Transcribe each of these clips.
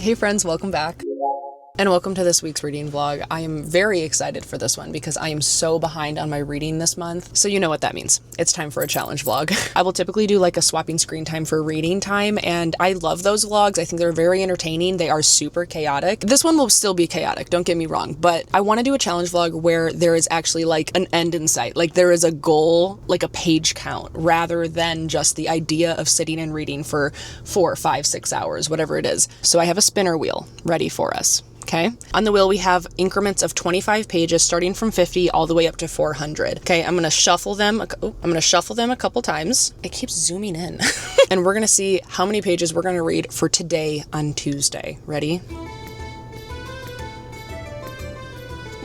Hey friends, welcome back. And welcome to this week's reading vlog. I am very excited for this one because I am so behind on my reading this month. So you know what that means. It's time for a challenge vlog. I will typically do like a swapping screen time for reading time, and I love those vlogs. I think they're very entertaining. They are super chaotic. This one will still be chaotic, don't get me wrong, but I want to do a challenge vlog where there is actually like an end in sight. Like there is a goal, like a page count, rather than just the idea of sitting and reading for 4, 5, 6 hours, whatever it is. So I have a spinner wheel ready for us. Okay. On the wheel, we have increments of 25 pages starting from 50 all the way up to 400. Okay. I'm going to shuffle them. A couple times. It keeps zooming in and we're going to see how many pages we're going to read for today on Tuesday. Ready?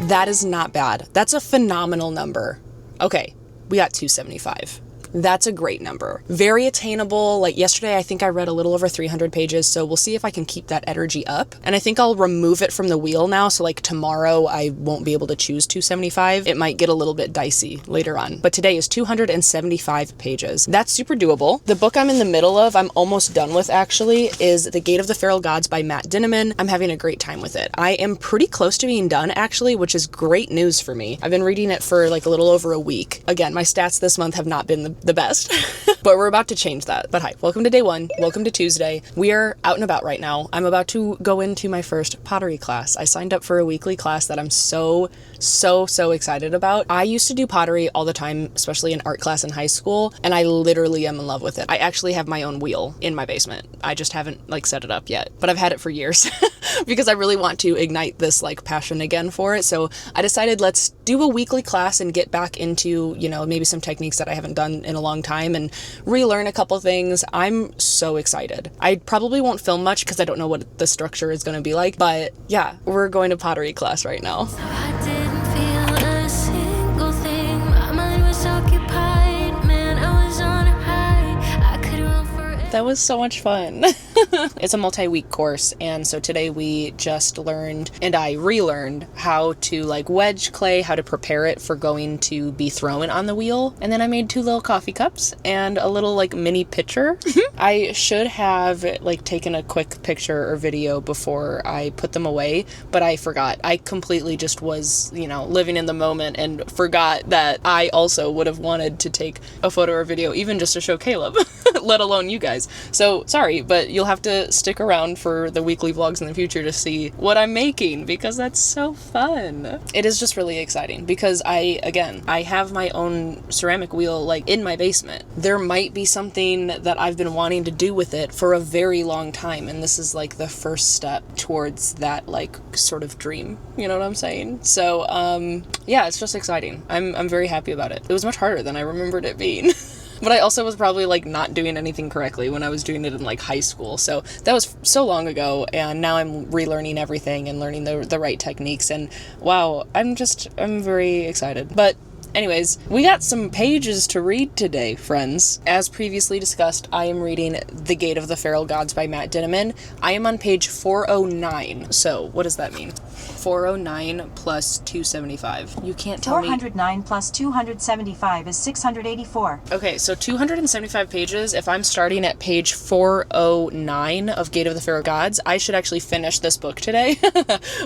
That is not bad. That's a phenomenal number. Okay. We got 275. That's a great number. Very attainable. Like yesterday, I think I read a little over 300 pages. So we'll see if I can keep that energy up. And I think I'll remove it from the wheel now. So like tomorrow, I won't be able to choose 275. It might get a little bit dicey later on. But today is 275 pages. That's super doable. The book I'm in the middle of, I'm almost done with actually, is The Gate of the Feral Gods by Matt Dinniman. I'm having a great time with it. I am pretty close to being done actually, which is great news for me. I've been reading it for like a little over a week. Again, my stats this month have not been the best, but we're about to change that. But hi, welcome to day one. Welcome to Tuesday. We are out and about right now. I'm about to go into my first pottery class. I signed up for a weekly class that I'm so excited about. I used to do pottery all the time, especially in art class in high school, and I literally am in love with it. I actually have my own wheel in my basement. I just haven't like set it up yet, but I've had it for years because I really want to ignite this like passion again for it. So I decided let's do a weekly class and get back into, you know, maybe some techniques that I haven't done in a long time and relearn a couple things. I'm so excited. I probably won't film much because I don't know what the structure is going to be like, but yeah, we're going to pottery class right now. That was so much fun. It's a multi-week course, and so today we just learned, and I relearned how to like wedge clay, how to prepare it for going to be thrown on the wheel, and then I made 2 little coffee cups and a little like mini pitcher. I should have like taken a quick picture or video before I put them away, but I forgot. I completely just was, you know, living in the moment and forgot that I also would have wanted to take a photo or video even just to show Caleb, let alone you guys. So sorry, but you'll have to stick around for the weekly vlogs in the future to see what I'm making because that's so fun. It is just really exciting because I have my own ceramic wheel like in my basement. There might be something that I've been wanting to do with it for a very long time, and this is like the first step towards that like sort of dream. You know what I'm saying? So yeah, it's just exciting. I'm very happy about it. It was much harder than I remembered it being. But I also was probably like not doing anything correctly when I was doing it in like high school. So that was so long ago, and now I'm relearning everything and learning the right techniques, and wow, I'm very excited. But anyways, we got some pages to read today, friends. As previously discussed, I am reading The Gate of the Feral Gods by Matt Dinniman. I am on page 409. So what does that mean? 409 plus 275. You can't tell me. 409 plus 275 is 684. Okay, so 275 pages. If I'm starting at page 409 of Gate of the Feral Gods, I should actually finish this book today,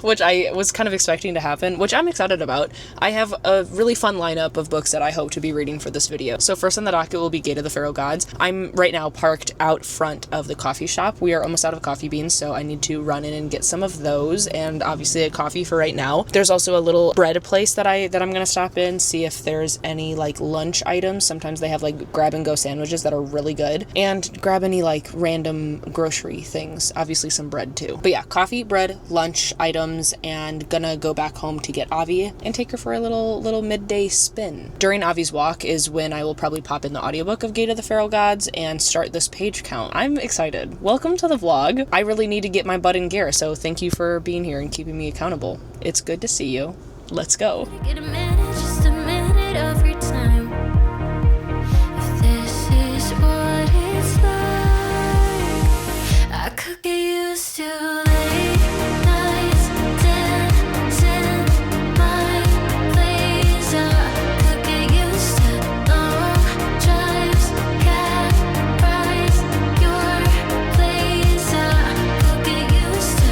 which I was kind of expecting to happen, which I'm excited about. I have a really fun lineup of books that I hope to be reading for this video. So first on the docket will be Gate of the Feral Gods. I'm right now parked out front of the coffee shop. We are almost out of coffee beans, so I need to run in and get some of those, and obviously a coffee for right now. There's also a little bread place that I'm gonna stop in, see if there's any like lunch items. Sometimes they have like grab and go sandwiches that are really good, and grab any like random grocery things, obviously some bread too. But yeah, coffee, bread, lunch items, and gonna go back home to get Avi and take her for a little midday spin. During Avi's walk is when I will probably pop in the audiobook of Gate of the Feral Gods and start this page count. I'm excited. Welcome to the vlog. I really need to get my butt in gear, so thank you for being here and keeping me accountable. It's good to see you. Let's go. Get a minute, just a minute of your time. If this is what it's like, I could get used to late nights dancing my place. I could get used to long drives, cab rides, your place. I could get used to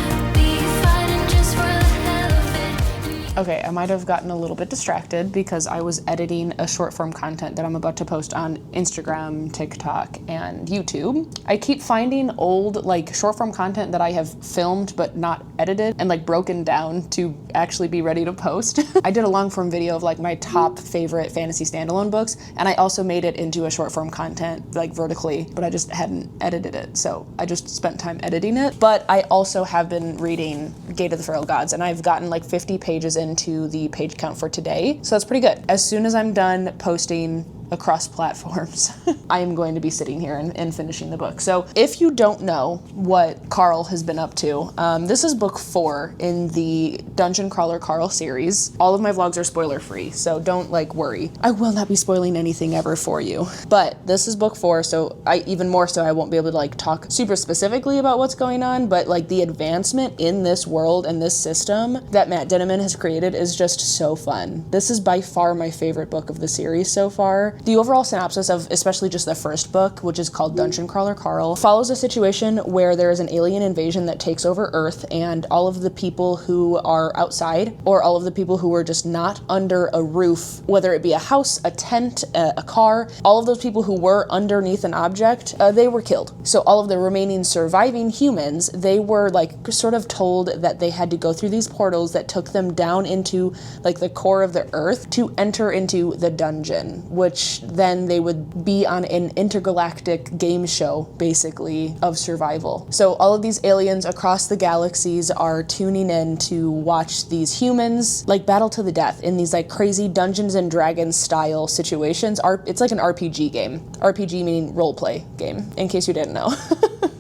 might have gotten a little bit distracted because I was editing a short form content that I'm about to post on Instagram, TikTok, and YouTube. I keep finding old like short form content that I have filmed but not edited and like broken down to actually be ready to post. I did a long form video of like my top favorite fantasy standalone books, and I also made it into a short form content like vertically, but I just hadn't edited it. So I just spent time editing it. But I also have been reading Gate of the Feral Gods, and I've gotten like 50 pages into the page count for today. So that's pretty good. As soon as I'm done posting across platforms, I am going to be sitting here and finishing the book. So if you don't know what Carl has been up to, this is book 4 in the Dungeon Crawler Carl series. All of my vlogs are spoiler free, so don't like worry. I will not be spoiling anything ever for you. But this is book 4, so even more so I won't be able to like talk super specifically about what's going on, but like the advancement in this world and this system that Matt Dinniman has created is just so fun. This is by far my favorite book of the series so far. The overall synopsis of especially just the first book, which is called Dungeon Crawler Carl, follows a situation where there is an alien invasion that takes over Earth, and all of the people who are outside, or all of the people who are just not under a roof, whether it be a house, a tent, a car, all of those people who were underneath an object, they were killed. So all of the remaining surviving humans, they were like sort of told that they had to go through these portals that took them down into like the core of the Earth to enter into the dungeon, which then they would be on an intergalactic game show, basically, of survival. So all of these aliens across the galaxies are tuning in to watch these humans like battle to the death in these like crazy Dungeons and Dragons style situations. It's like an RPG game. RPG meaning role play game, in case you didn't know.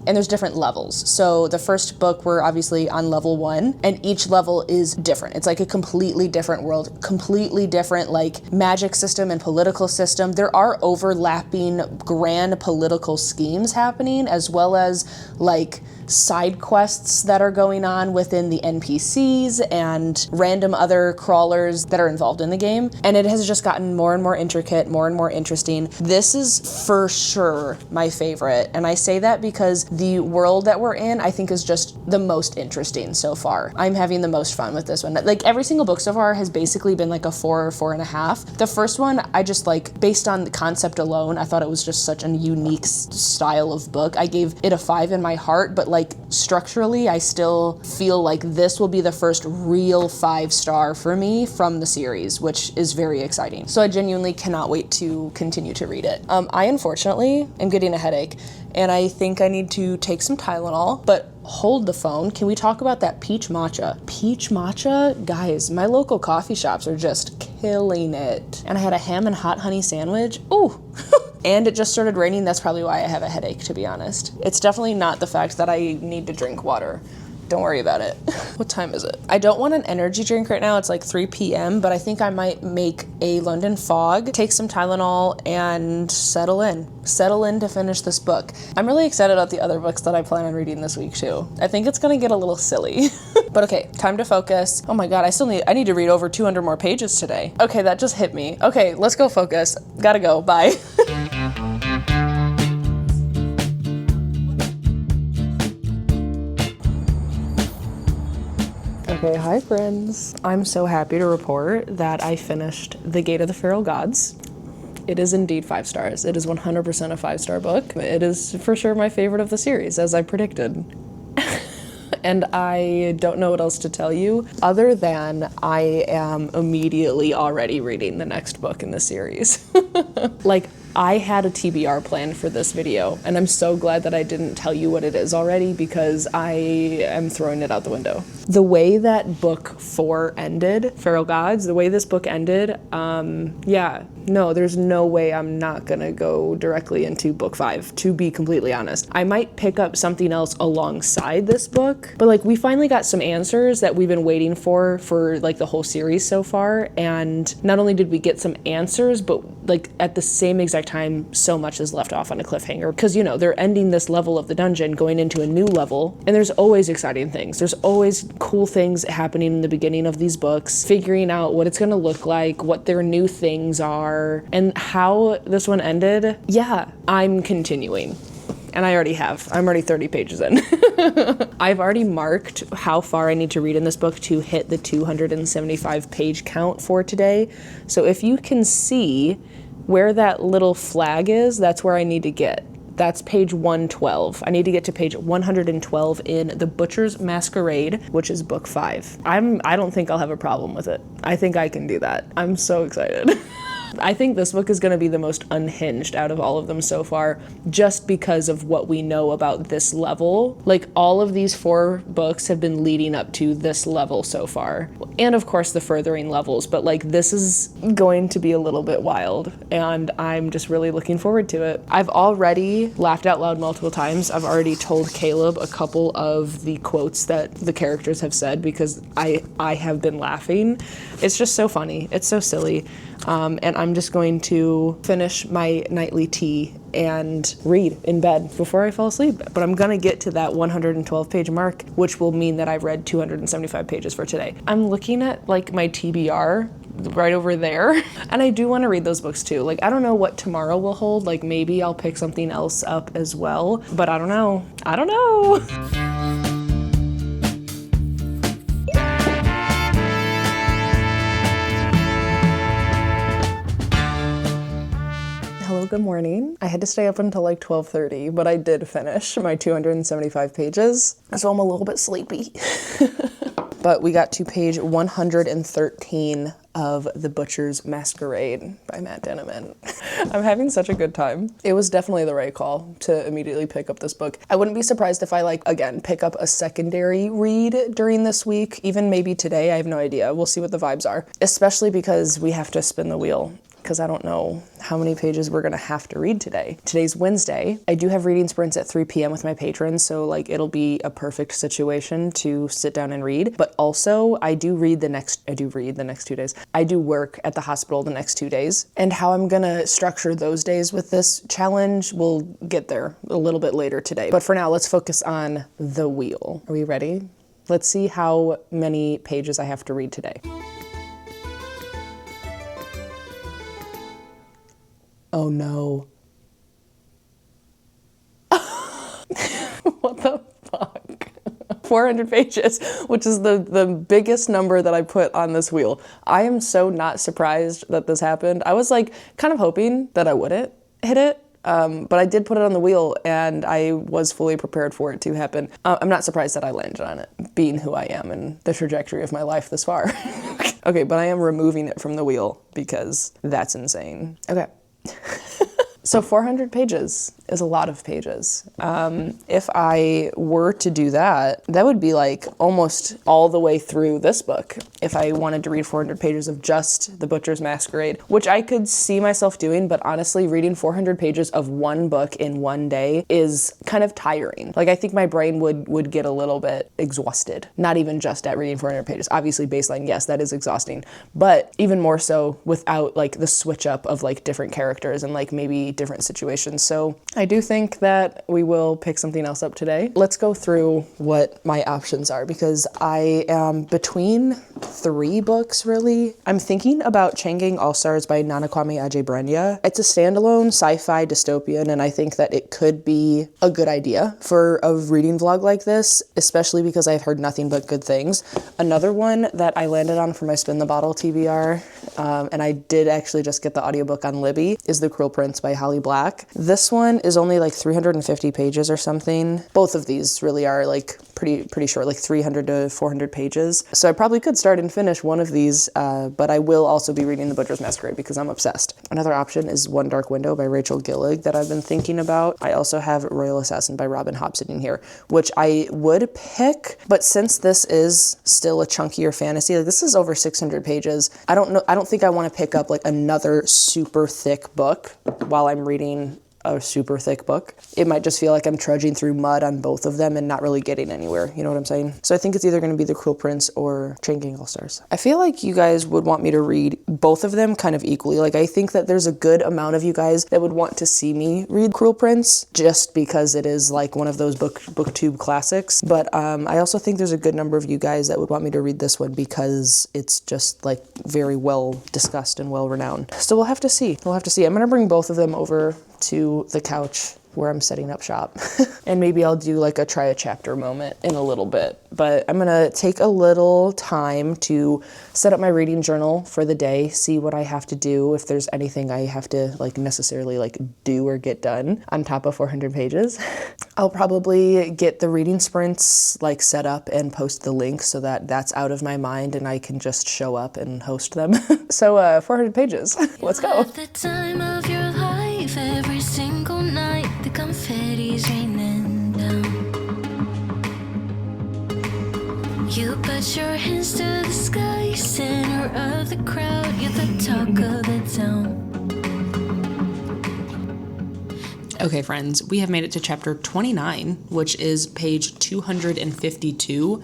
And there's different levels. So the first book, we're obviously on level 1, and each level is different. It's like a completely different world, completely different like magic system and political system. There are overlapping grand political schemes happening, as well as like side quests that are going on within the NPCs and random other crawlers that are involved in the game. And it has just gotten more and more intricate, more and more interesting. This is for sure my favorite. And I say that because the world that we're in, I think, is just the most interesting so far. I'm having the most fun with this one. Like every single book so far has basically been like a 4 or 4.5. The first one, I just like, based on the concept alone, I thought it was just such a unique style of book. I gave it a 5 in my heart, but like structurally, I still feel like this will be the first real 5-star for me from the series, which is very exciting. So I genuinely cannot wait to continue to read it. I unfortunately am getting a headache, and I think I need to take some Tylenol, but hold the phone. Can we talk about that peach matcha? Peach matcha? Guys, my local coffee shops are just killing it. And I had a ham and hot honey sandwich. Ooh. And it just started raining. That's probably why I have a headache, to be honest. It's definitely not the fact that I need to drink water. Don't worry about it. What time is it? I don't want an energy drink right now. It's like 3 p.m., but I think I might make a London Fog, take some Tylenol, and settle in. Settle in to finish this book. I'm really excited about the other books that I plan on reading this week too. I think it's gonna get a little silly. But okay, time to focus. Oh my god, I need to read over 200 more pages today. Okay, that just hit me. Okay, let's go focus. Gotta go, bye. Okay, hi friends. I'm so happy to report that I finished The Gate of the Feral Gods. It is indeed 5 stars. It is 100% a 5-star book. It is for sure my favorite of the series, as I predicted. And I don't know what else to tell you other than I am immediately already reading the next book in the series. Like, I had a TBR planned for this video, and I'm so glad that I didn't tell you what it is already, because I am throwing it out the window. The way that book 4 ended, Feral Gods, the way this book ended, no, there's no way I'm not gonna go directly into book 5, to be completely honest. I might pick up something else alongside this book, but like we finally got some answers that we've been waiting for like the whole series so far, and not only did we get some answers, but like at the same exact time, so much is left off on a cliffhanger, because you know, they're ending this level of the dungeon, going into a new level, and there's always exciting things. There's always cool things happening in the beginning of these books, figuring out what it's gonna look like, what their new things are, and how this one ended. Yeah, I'm continuing. And I already have. I'm already 30 pages in. I've already marked how far I need to read in this book to hit the 275 page count for today. So if you can see where that little flag is, that's where I need to get. That's page 112. I need to get to page 112 in The Butcher's Masquerade, which is book 5. I don't think I'll have a problem with it. I think I can do that. I'm so excited. I think this book is going to be the most unhinged out of all of them so far, just because of what we know about this level. Like, all of these 4 books have been leading up to this level so far. And of course the furthering levels, but like, this is going to be a little bit wild, and I'm just really looking forward to it. I've already laughed out loud multiple times. I've already told Caleb a couple of the quotes that the characters have said because I have been laughing. It's just so funny. It's so silly. And I'm just going to finish my nightly tea and read in bed before I fall asleep. But I'm gonna get to that 112 page mark, which will mean that I've read 275 pages for today. I'm looking at like my TBR right over there, and I do want to read those books too. Like, I don't know what tomorrow will hold. Like, maybe I'll pick something else up as well, but I don't know. Hello, good morning. I had to stay up until like 12:30, but I did finish my 275 pages, so I'm a little bit sleepy. But we got to page 113 of The Butcher's Masquerade by Matt Denneman. I'm having such a good time. It was definitely the right call to immediately pick up this book. I wouldn't be surprised if I, like, again, pick up a secondary read during this week, even maybe today. I have no idea. We'll see what the vibes are, especially because we have to spin the wheel, because I don't know how many pages we're gonna have to read today. Today's Wednesday. I do have reading sprints at 3 p.m. with my patrons, so like, it'll be a perfect situation to sit down and read. But also, I do read the next 2 days. I do work at the hospital the next 2 days. And how I'm gonna structure those days with this challenge, we'll get there a little bit later today. But for now, let's focus on the wheel. Are we ready? Let's see how many pages I have to read today. Oh no. What the fuck? 400 pages, which is the biggest number that I put on this wheel. I am so not surprised that this happened. I was like kind of hoping that I wouldn't hit it, but I did put it on the wheel and I was fully prepared for it to happen. I'm not surprised that I landed on it, being who I am and the trajectory of my life this far. Okay, but I am removing it from the wheel because that's insane. Okay. So 400 pages is a lot of pages. If I were to do that, that would be like almost all the way through this book if I wanted to read 400 pages of just The Butcher's Masquerade, which I could see myself doing, but honestly, reading 400 pages of one book in one day is kind of tiring. Like, I think my brain would get a little bit exhausted, not even just at reading 400 pages. Obviously, baseline, yes, that is exhausting, but even more so without like the switch up of like different characters and like maybe different situations. So I do think that we will pick something else up today. Let's go through what my options are, because I am between 3 books, really. I'm thinking about Changing All-Stars by Nana Kwame Adjei-Brenyah. It's a standalone sci-fi dystopian, and I think that it could be a good idea for a reading vlog like this, especially because I've heard nothing but good things. Another one that I landed on for my Spin the Bottle TBR, and I did actually just get the audiobook on Libby, is The Cruel Prince by Holly Black. This one is only like 350 pages or something. Both of these really are like pretty short, like 300 to 400 pages. So I probably could start and finish one of these, but I will also be reading The Butcher's Masquerade because I'm obsessed. Another option is One Dark Window by Rachel Gillig that I've been thinking about. I also have Royal Assassin by Robin Hobb sitting here, which I would pick, but since this is still a chunkier fantasy, like this is over 600 pages, I don't think I want to pick up like another super thick book while I'm reading a super thick book. It might just feel like I'm trudging through mud on both of them and not really getting anywhere. You know what I'm saying? So I think it's either going to be The Cruel Prince or Changing All-Stars. I feel like you guys would want me to read both of them kind of equally. Like, I think that there's a good amount of you guys that would want to see me read Cruel Prince just because it is like one of those booktube classics. But I also think there's a good number of you guys that would want me to read this one because it's just like very well discussed and well renowned. So we'll have to see. I'm going to bring both of them over to the couch where I'm setting up shop. And maybe I'll do like a try a chapter moment in a little bit. But I'm gonna take a little time to set up my reading journal for the day, see what I have to do, if there's anything I have to like necessarily like do or get done on top of 400 pages. I'll probably get the reading sprints like set up and post the link so that that's out of my mind and I can just show up and host them. So 400 pages, let's go. At the time of your life, every single night, the confetti's raining down. You put your hands to the sky, center of the crowd, you're the talk of the town. Okay, friends, we have made it to chapter 29, which is page 252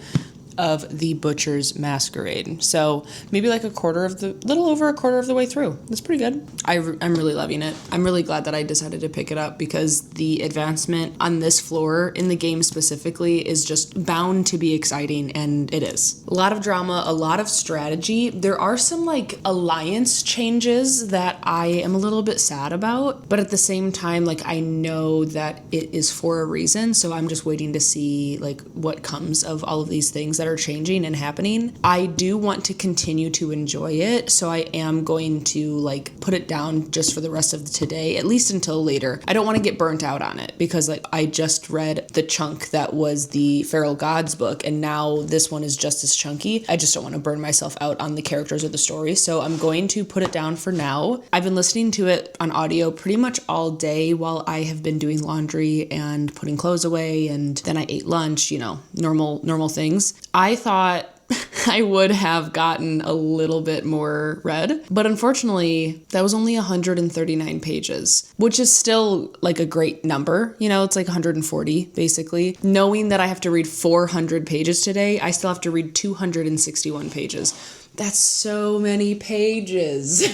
of The Butcher's Masquerade. So maybe like little over a quarter of the way through. That's pretty good. I'm really loving it. I'm really glad that I decided to pick it up because the advancement on this floor in the game specifically is just bound to be exciting, and it is. A lot of drama, a lot of strategy. There are some like alliance changes that I am a little bit sad about, but at the same time, like I know that it is for a reason, so I'm just waiting to see like what comes of all of these things that are changing and happening. I do want to continue to enjoy it, so I am going to like put it down just for the rest of today, at least until later. I don't want to get burnt out on it because like I just read the chunk that was the Feral Gods book, and now this one is just as chunky. I just don't want to burn myself out on the characters or the story, so I'm going to put it down for now. I've been listening to it on audio pretty much all day while I have been doing laundry and putting clothes away, and then I ate lunch, you know, normal things. I thought I would have gotten a little bit more read, but unfortunately that was only 139 pages, which is still like a great number. You know, it's like 140 basically. Knowing that I have to read 400 pages today, I still have to read 261 pages. That's so many pages.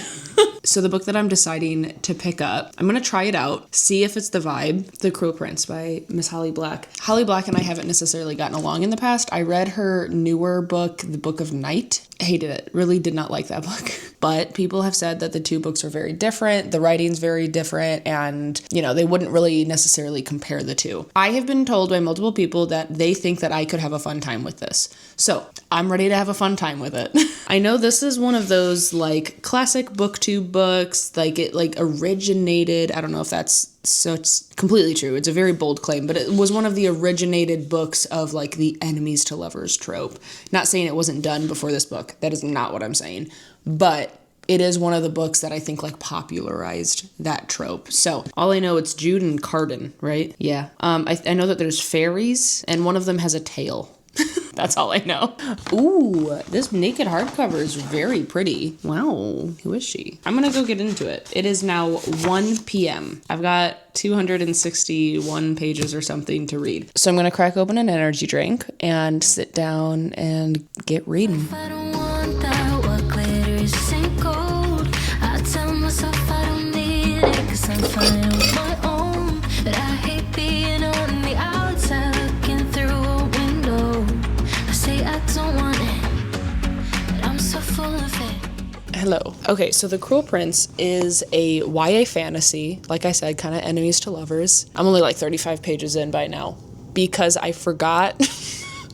So the book that I'm deciding to pick up, I'm going to try it out, see if it's the vibe. The Cruel Prince by Miss Holly Black. Holly Black and I haven't necessarily gotten along in the past. I read her newer book, The Book of Night. Hated it. Really did not like that book. But people have said that the two books are very different. The writing's very different, and, you know, they wouldn't really necessarily compare the two. I have been told by multiple people that they think that I could have a fun time with this. So I'm ready to have a fun time with it. I know this is one of those like classic booktube books, like it like originated, I don't know if that's so it's completely true. It's a very bold claim, but it was one of the originated books of like the enemies to lovers trope. Not saying it wasn't done before this book. That is not what I'm saying. But it is one of the books that I think like popularized that trope. So all I know, it's Jude and Carden, right? Yeah. I know that there's fairies and one of them has a tail. That's all I know. Ooh, this naked hardcover is very pretty. Wow, who is she? I'm gonna go get into it. It is now 1 p.m. I've got 261 pages or something to read. So I'm gonna crack open an energy drink and sit down and get reading. I don't want that, what glitters ain't gold. I tell myself I don't need it, 'cause I'm fine with my own. But I hate being on the outside looking through a window. I say I don't want it, but I'm so full of it. Hello. Okay, so The Cruel Prince is a YA fantasy, like I said, kind of enemies to lovers. I'm only like 35 pages in by now because I forgot.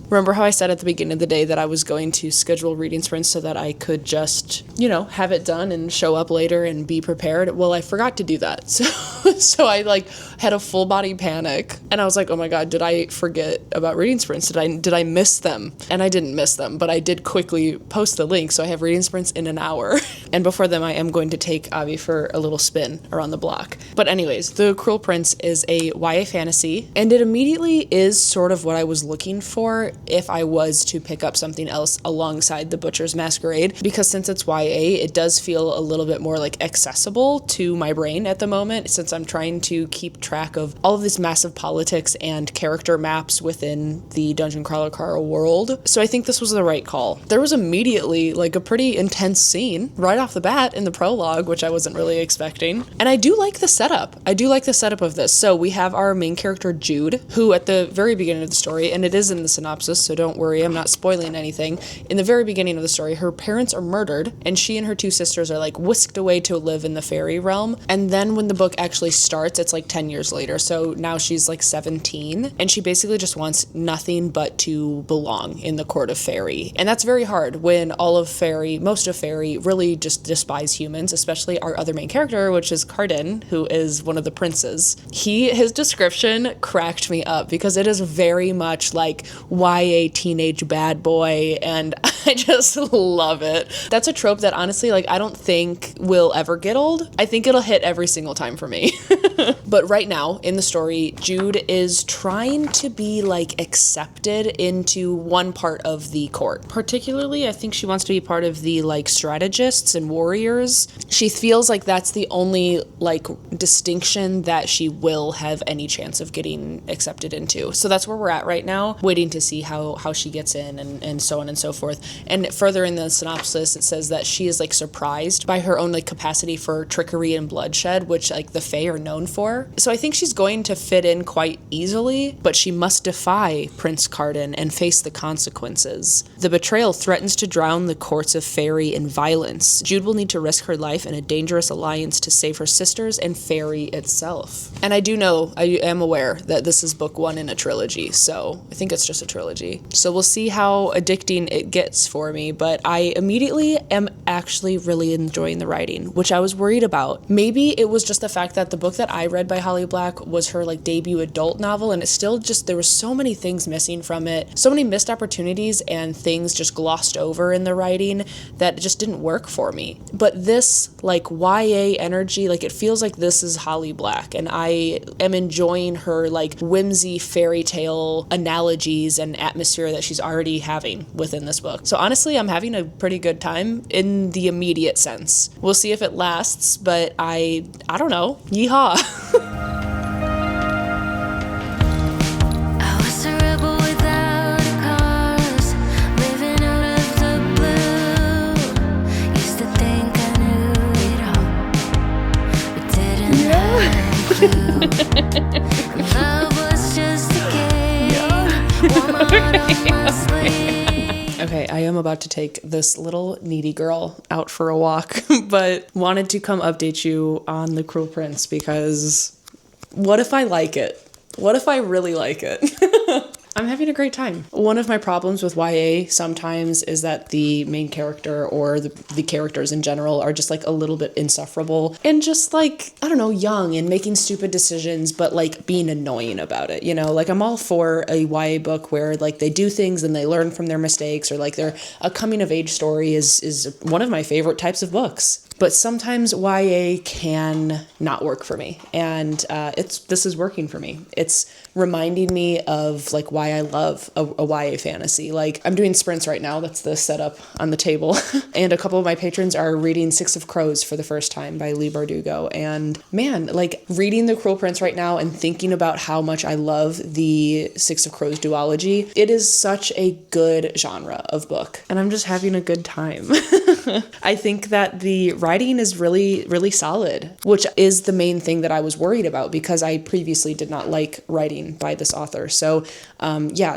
Remember how I said at the beginning of the day that I was going to schedule reading sprints so that I could just, you know, have it done and show up later and be prepared? Well, I forgot to do that. So I like had a full body panic and I was like, oh my God, did I forget about reading sprints? Did I miss them? And I didn't miss them, but I did quickly post the link. So I have reading sprints in an hour. And before them, I am going to take Avi for a little spin around the block. But anyways, The Cruel Prince is a YA fantasy, and it immediately is sort of what I was looking for if I was to pick up something else alongside The Butcher's Masquerade, because since it's YA, it does feel a little bit more like accessible to my brain at the moment, since I'm trying to keep track of all of this massive politics and character maps within the Dungeon Crawler Carl world. So I think this was the right call. There was immediately like a pretty intense scene right off the bat in the prologue, which I wasn't really expecting. And I do like the setup. I do like the setup of this. So we have our main character, Jude, who at the very beginning of the story, and it is in the synopsis, synopsis, so don't worry, I'm not spoiling anything. In the very beginning of the story, her parents are murdered, and she and her two sisters are like whisked away to live in the fairy realm. And then when the book actually starts, it's like 10 years later. So now she's like 17, and she basically just wants nothing but to belong in the court of fairy. And that's very hard when most of fairy really just despise humans, especially our other main character, which is Carden, who is one of the princes. His description cracked me up because it is very much like YA teenage bad boy, and I just love it. That's a trope that honestly, like, I don't think will ever get old. I think it'll hit every single time for me. But right now in the story, Jude is trying to be like accepted into one part of the court. Particularly, I think she wants to be part of the like strategists and warriors. She feels like that's the only like distinction that she will have any chance of getting accepted into. So that's where we're at right now, waiting to see how she gets in and so on and so forth. And further in the synopsis, it says that she is like surprised by her own like capacity for trickery and bloodshed, which like the Fae are known for. So I think she's going to fit in quite easily, but she must defy Prince Carden and face the consequences. The betrayal threatens to drown the courts of fairy in violence. Jude will need to risk her life in a dangerous alliance to save her sisters and fairy itself. And I am aware that this is book one in a trilogy, so I think it's just a trilogy. So we'll see how addicting it gets for me, but I immediately am actually really enjoying the writing, which I was worried about. Maybe it was just the fact that the book that I read by Holly Black was her like debut adult novel, and it still just, there were so many things missing from it, so many missed opportunities and things just glossed over in the writing that just didn't work for me. But this like YA energy, like it feels like this is Holly Black, and I am enjoying her like whimsy fairy tale analogies and atmosphere that she's already having within this book. So honestly, I'm having a pretty good time in the immediate sense. We'll see if it lasts, but I don't know. Yeehaw. I was a rebel without a cause, living out of the blue. Used to think I knew it all, but didn't have a clue. Love was just a game, wore my heart on my sleeve. Okay, I am about to take this little needy girl out for a walk, but wanted to come update you on The Cruel Prince because what if I like it? What if I really like it? I'm having a great time. One of my problems with YA sometimes is that the main character or the characters in general are just like a little bit insufferable and just like, I don't know, young and making stupid decisions, but like being annoying about it, you know? Like I'm all for a YA book where like they do things and they learn from their mistakes, or like a coming of age story is one of my favorite types of books. But sometimes YA can not work for me, and this is working for me. It's reminding me of like why I love a YA fantasy. Like I'm doing sprints right now. That's the setup on the table. And a couple of my patrons are reading Six of Crows for the first time by Leigh Bardugo. And man, like reading The Cruel Prince right now and thinking about how much I love the Six of Crows duology, it is such a good genre of book. And I'm just having a good time. I think that the writing is really, really solid, which is the main thing that I was worried about because I previously did not like writing by this author. So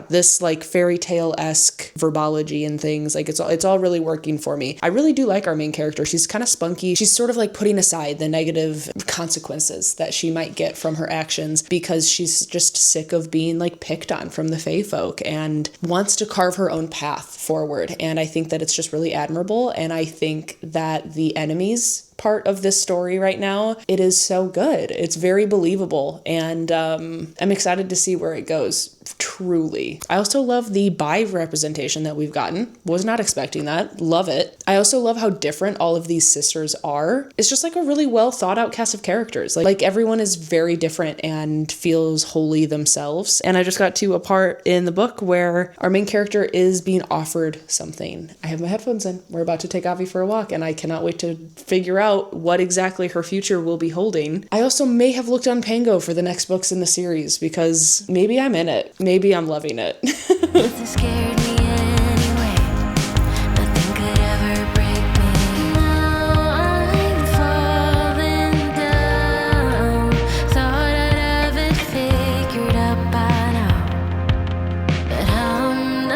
this like fairy tale-esque verbology and things, like it's all really working for me. I really do like our main character. She's kind of spunky. She's sort of like putting aside the negative consequences that she might get from her actions because she's just sick of being like picked on from the Fae folk and wants to carve her own path forward. And I think that it's just really admirable. And I think that the enemies part of this story right now, it is so good. It's very believable, and I'm excited to see where it goes, truly. I also love the bi representation that we've gotten. Was not expecting that. Love it. I also love how different all of these sisters are. It's just like a really well thought out cast of characters. Like everyone is very different and feels wholly themselves. And I just got to a part in the book where our main character is being offered something. I have my headphones in. We're about to take Avi for a walk, and I cannot wait to figure out what exactly her future will be holding. I also may have looked on Pango for the next books in the series because maybe I'm in it. Maybe I'm loving it. Nothing scared me anyway. Nothing could ever break me. Now I'm falling down. Thought I'd have it figured out by now, but I'm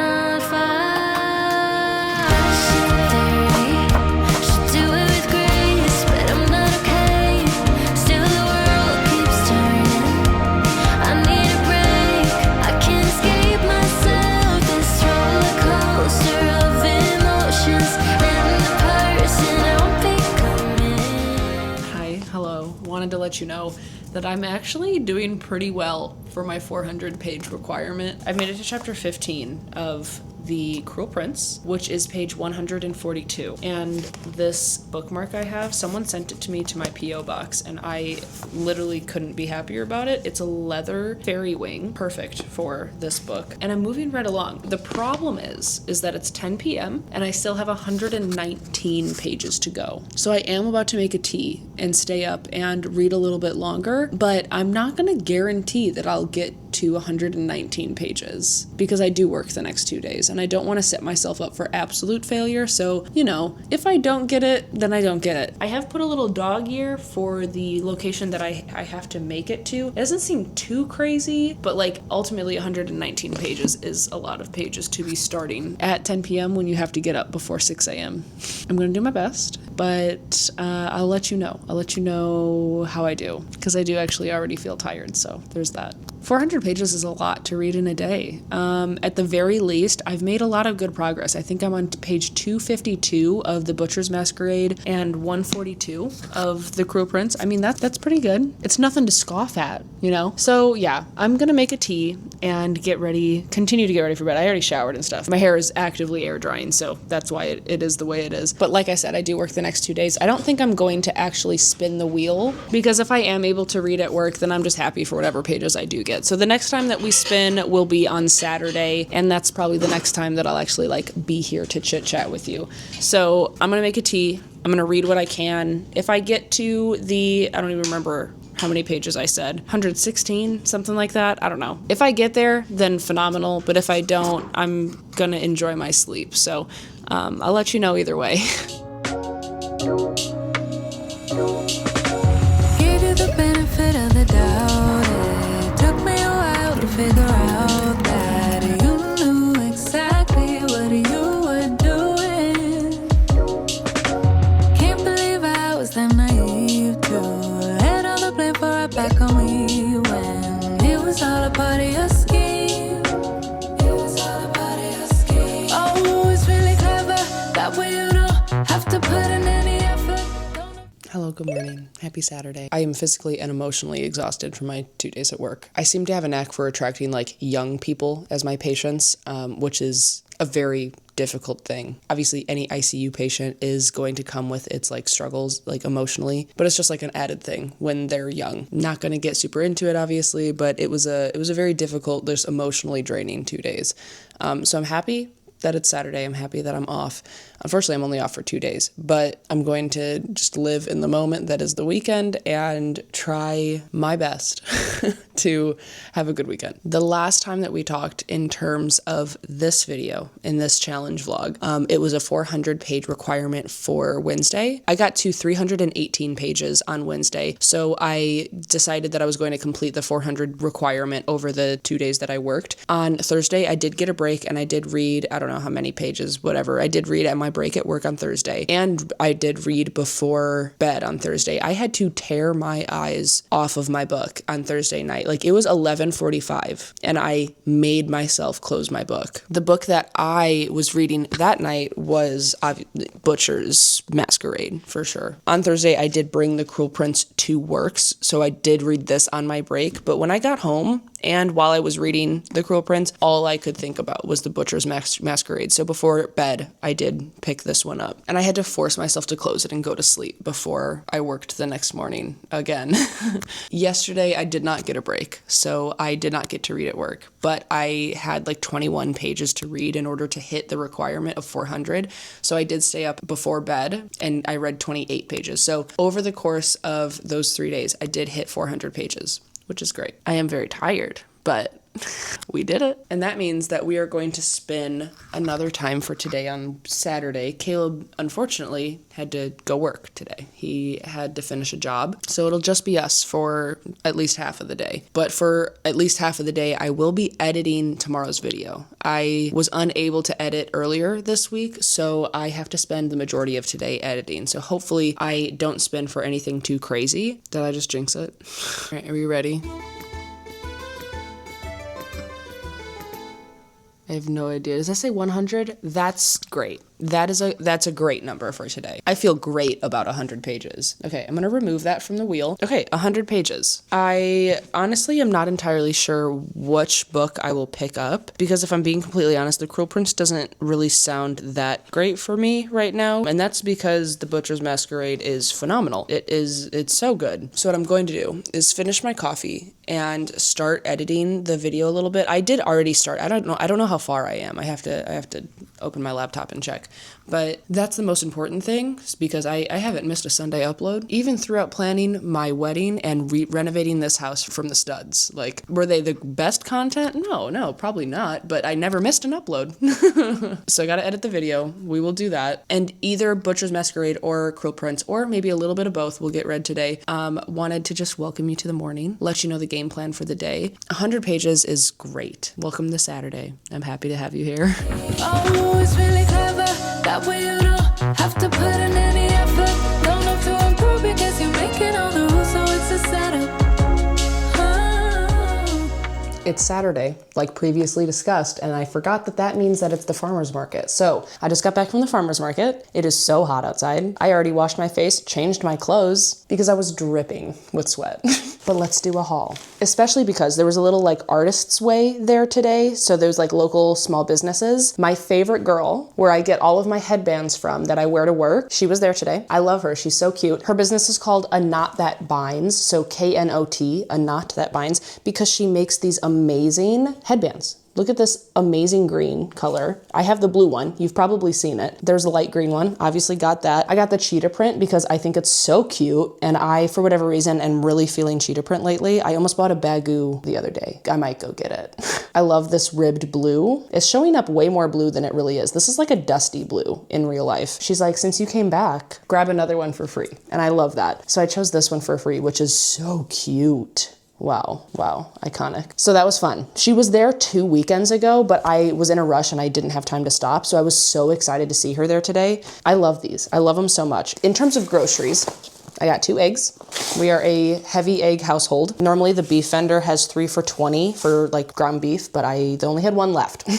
wanted to let you know that I'm actually doing pretty well for my 400-page requirement. I've made it to chapter 15 of The Cruel Prince, which is page 142. And this bookmark I have, someone sent it to me to my P.O. box, and I literally couldn't be happier about it. It's a leather fairy wing, perfect for this book. And I'm moving right along. The problem is that it's 10 p.m. and I still have 119 pages to go. So I am about to make a tea and stay up and read a little bit longer, but I'm not going to guarantee that I'll get to 119 pages because I do work the next 2 days and I don't want to set myself up for absolute failure. So, you know, if I don't get it, then I don't get it. I have put a little dog ear for the location that I have to make it to. It doesn't seem too crazy, but like ultimately 119 pages is a lot of pages to be starting at 10 p.m. when you have to get up before 6 a.m. I'm going to do my best, but I'll let you know. I'll let you know how I do because I do actually already feel tired. So there's that. 400 pages is a lot to read in a day. At the very least, I've made a lot of good progress. I think I'm on page 252 of The Butcher's Masquerade and 142 of The Cruel Prince. I mean, that's pretty good. It's nothing to scoff at, you know? So yeah, I'm gonna make a tea and continue to get ready for bed. I already showered and stuff. My hair is actively air drying, so that's why it is the way it is. But like I said, I do work the next 2 days. I don't think I'm going to actually spin the wheel because if I am able to read at work, then I'm just happy for whatever pages I do get. So the next time that we spin will be on Saturday, and that's probably the next time that I'll actually like be here to chit chat with you. So I'm gonna make a tea. I'm gonna read what I can. If I get to I don't even remember how many pages I said, 116, something like that. I don't know. If I get there, then phenomenal. But if I don't, I'm gonna enjoy my sleep. So I'll let you know either way. Gave you the benefit of the doubt. It took me a while to figure out that you knew exactly what you were doing. Can't believe I was that naive to let all the blame for it back on me when it was all a part of your scheme. It was all a part of your scheme. Oh, it's really clever that way you don't have to put in any effort. Hello, good morning. Happy Saturday. I am physically and emotionally exhausted from my 2 days at work. I seem to have a knack for attracting like young people as my patients, which is a very difficult thing. Obviously, any ICU patient is going to come with its like struggles, like emotionally, but it's just like an added thing when they're young. Not going to get super into it, obviously, but it was a very difficult, just emotionally draining 2 days. So I'm happy that it's Saturday. I'm happy that I'm off. Unfortunately, I'm only off for 2 days, but I'm going to just live in the moment that is the weekend and try my best to have a good weekend. The last time that we talked in terms of this video, in this challenge vlog, it was a 400-page requirement for Wednesday. I got to 318 pages on Wednesday, so I decided that I was going to complete the 400 requirement over the 2 days that I worked. On Thursday, I did get a break and I did read, I don't know how many pages, whatever. I did read at my break at work on Thursday, and I did read before bed on Thursday. I had to tear my eyes off of my book on Thursday night. Like, it was 11:45 and I made myself close my book. The book that I was reading that night was Butcher's Masquerade, for sure. On Thursday, I did bring The Cruel Prince to works, so I did read this on my break, but when I got home, and while I was reading The Cruel Prince, all I could think about was The Butcher's Masquerade. So before bed, I did pick this one up. And I had to force myself to close it and go to sleep before I worked the next morning again. Yesterday, I did not get a break, so I did not get to read at work. But I had like 21 pages to read in order to hit the requirement of 400. So I did stay up before bed, and I read 28 pages. So over the course of those 3 days, I did hit 400 pages. Which is great. I am very tired, but we did it. And that means that we are going to spin another time for today on Saturday. Caleb, unfortunately, had to go work today. He had to finish a job. So it'll just be us for at least half of the day. But for at least half of the day, I will be editing tomorrow's video. I was unable to edit earlier this week, so I have to spend the majority of today editing. So hopefully I don't spin for anything too crazy. Did I just jinx it? All right, are we ready? I have no idea. Does that say 100? That's great. That's a great number for today. I feel great about 100 pages. Okay, I'm gonna remove that from the wheel. Okay, 100 pages. I honestly am not entirely sure which book I will pick up, because if I'm being completely honest, The Cruel Prince doesn't really sound that great for me right now, and that's because The Butcher's Masquerade is phenomenal. It's so good. So what I'm going to do is finish my coffee and start editing the video a little bit. I did already start. I don't know how far I am. I have to open my laptop and check. But that's the most important thing, because I haven't missed a Sunday upload, even throughout planning my wedding and renovating this house from the studs. Like, were they the best content? No, probably not, but I never missed an upload. So I gotta edit the video. We will do that. And either Butcher's Masquerade or Cruel Prince, or maybe a little bit of both, will get read today. Wanted to just welcome you to the morning, let you know the game plan for the day. 100 pages is great. Welcome to Saturday. I'm happy to have you here. Oh, it's really clever. That way you don't have to put in any effort. Don't have to improve because you're making all the rules, so it's a setup. It's Saturday, like previously discussed, and I forgot that means that it's the farmer's market. So I just got back from the farmer's market. It is so hot outside. I already washed my face, changed my clothes, because I was dripping with sweat. But let's do a haul. Especially because there was a little like artist's way there today. So there's like local small businesses. My favorite girl, where I get all of my headbands from that I wear to work, she was there today. I love her. She's so cute. Her business is called A Knot That Binds. So Knot, A Knot That Binds, because she makes these amazing headbands. Look at this amazing green color. I have the blue one. You've probably seen it. There's a light green one. Obviously got that. I got the cheetah print because I think it's so cute. And I, for whatever reason, am really feeling cheetah print lately. I almost bought a bagoo the other day. I might go get it. I love this ribbed blue. It's showing up way more blue than it really is. This is like a dusty blue in real life. She's like, since you came back, grab another one for free. And I love that. So I chose this one for free, which is so cute. Wow, iconic. So that was fun. She was there 2 weekends ago, but I was in a rush and I didn't have time to stop. So I was so excited to see her there today. I love these. I love them so much. In terms of groceries, I got 2 eggs. We are a heavy egg household. Normally the beef vendor has 3 for $20 for like ground beef, but they only had 1 left.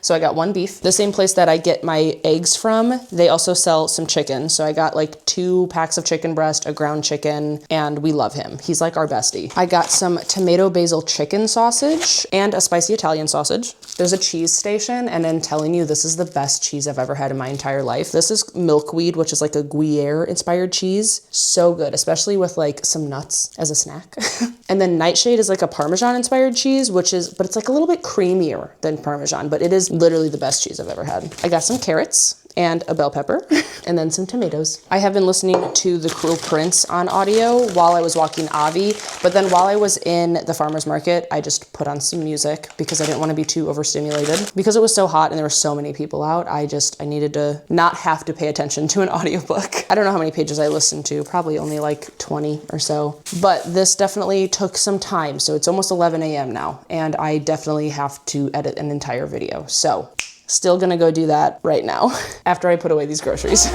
So I got 1 beef. The same place that I get my eggs from, they also sell some chicken. So I got like 2 packs of chicken breast, a ground chicken, and we love him. He's like our bestie. I got some tomato basil chicken sausage and a spicy Italian sausage. There's a cheese station, and I'm telling you, this is the best cheese I've ever had in my entire life. This is milkweed, which is like a Gruyere inspired cheese. So good, especially with like some nuts as a snack. And then Nightshade is like a Parmesan inspired cheese, but it's like a little bit creamier than Parmesan, but it is literally the best cheese I've ever had. I got some carrots and a bell pepper, and then some tomatoes. I have been listening to The Cruel Prince on audio while I was walking Avi, but then while I was in the farmer's market, I just put on some music because I didn't want to be too overstimulated. Because it was so hot and there were so many people out, I needed to not have to pay attention to an audiobook. I don't know how many pages I listened to, probably only like 20 or so. But this definitely took some time, so it's almost 11 a.m. now, and I definitely have to edit an entire video. So still gonna go do that right now after I put away these groceries.